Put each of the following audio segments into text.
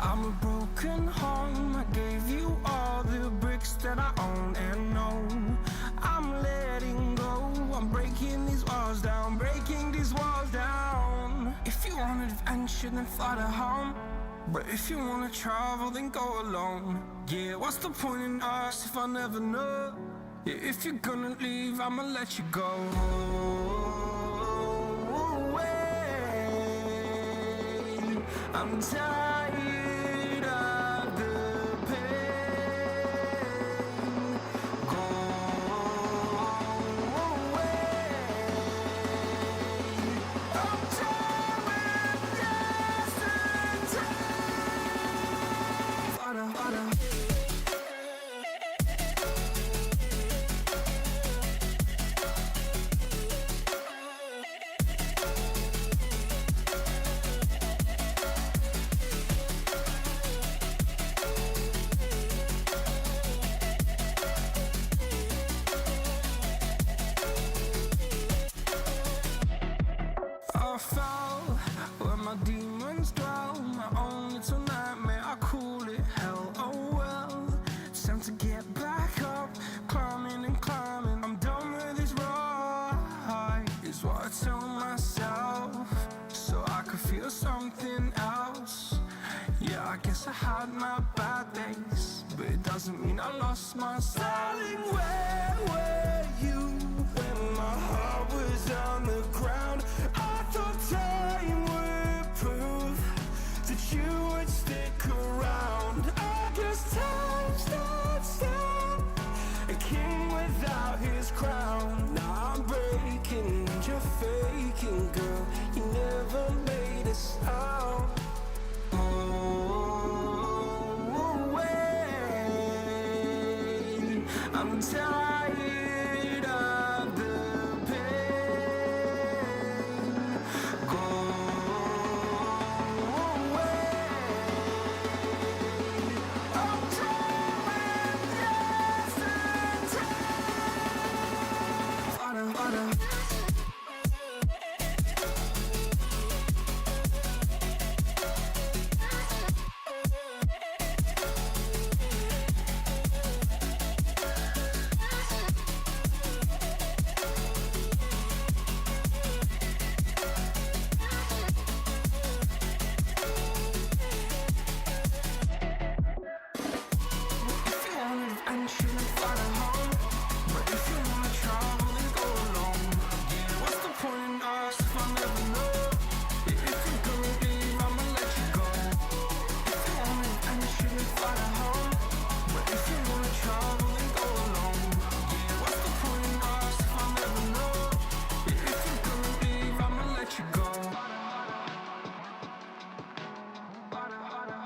I'm a broken home. I gave you all the bricks that I own and know. I'm letting go. I'm breaking these walls down, breaking these walls down. If you want adventure, then fly to home. But if you wanna travel, then go alone. Yeah, what's the point in us if I never know? Yeah, if you're gonna leave, I'ma let you go. I'm tired of the pain. Go away. I'm tired of yesterday. Harder, harder. I fell where my demons dwell. My own little nightmare, I call it hell. Oh well, it's time to get back up. Climbing and climbing, I'm done with this ride, is what I tell myself, so I could feel something else. Yeah, I guess I had my bad days, but it doesn't mean I lost my style. Darling, where were you when my heart was on the ground? I thought time would prove that you would stick around. I guess time stood still, a king without his crown. Now I'm breaking and you're faking, girl. You never made a sound. Oh, wait, I'm tired of the pain. Go away. I'm tired of yesterday. Harder, harder. If you want adventure, then fly to home. But if you wanna travel, then go alone. Yeah, what's the point in us if I never know? Yeah, if you're gonna leave, I'ma let you go. If you want adventure, then fly to home. But if you wanna travel, then go alone. Yeah, what's the point in us if I never know? Yeah, if you're gonna leave, I'ma let you go. Harder, harder.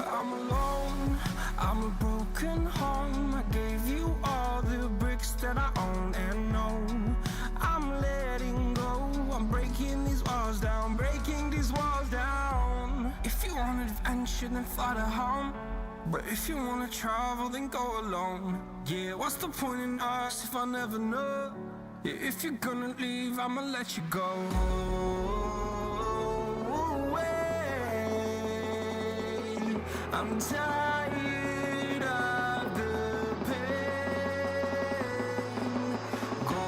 I'm alone, I'm a broken home. I gave you all the bricks that I own and know. I'm letting go, I'm breaking these walls down, breaking these walls down. If you want adventure, then fly to home. But if you wanna travel, then go alone. Yeah, what's the point in us if I never know? Yeah, if you're gonna leave, I'ma let you go. I'm tired of the pain. Go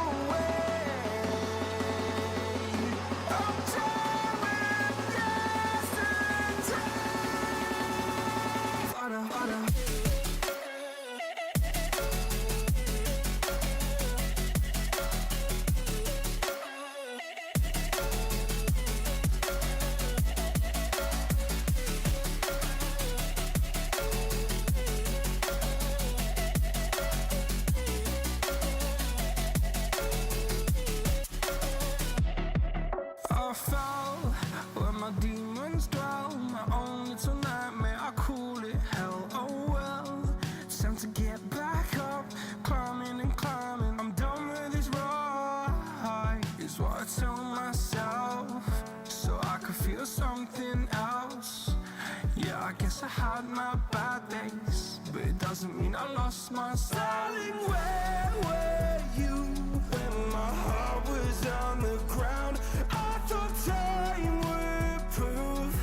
away. I'm tired of yesterday. Harder, harder. months. Darling, where were you when my heart was on the ground? I thought time would prove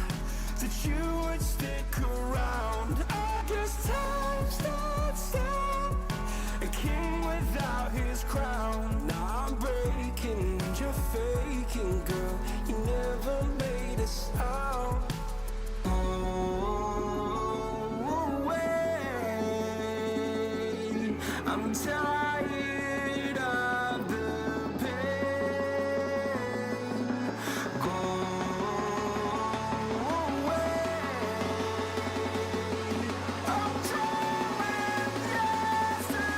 that you would stick around. I guess time starts down, a king without his crown. Now I'm breaking and you're faking, girl. You never made a sound. I'm tired of the pain. Go away. I'm done with yesterday.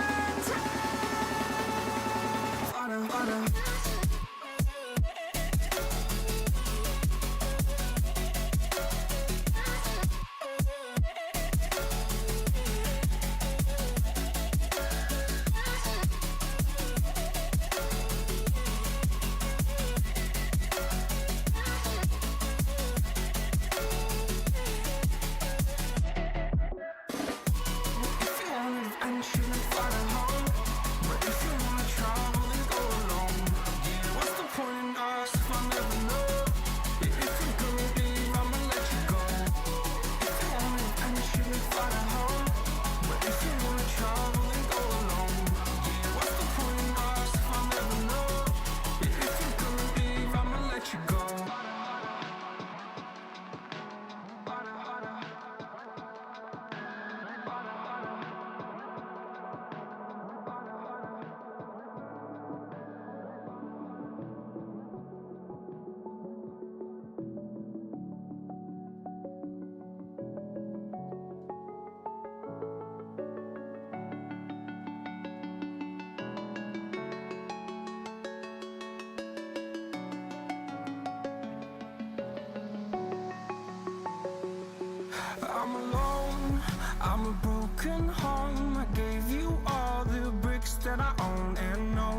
I'm alone, I'm a broken home. I gave you all the bricks that I own and know.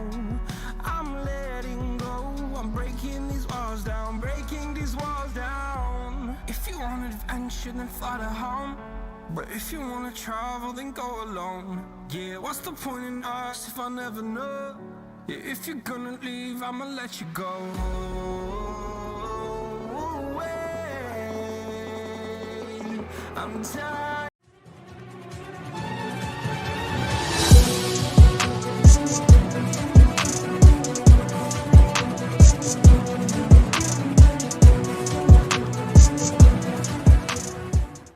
I'm letting go, I'm breaking these walls down, breaking these walls down. If you want adventure, then fly to home. But if you wanna travel, then go alone. Yeah, what's the point in us if I never know? Yeah, if you're gonna leave, I'ma let you go. I'm tired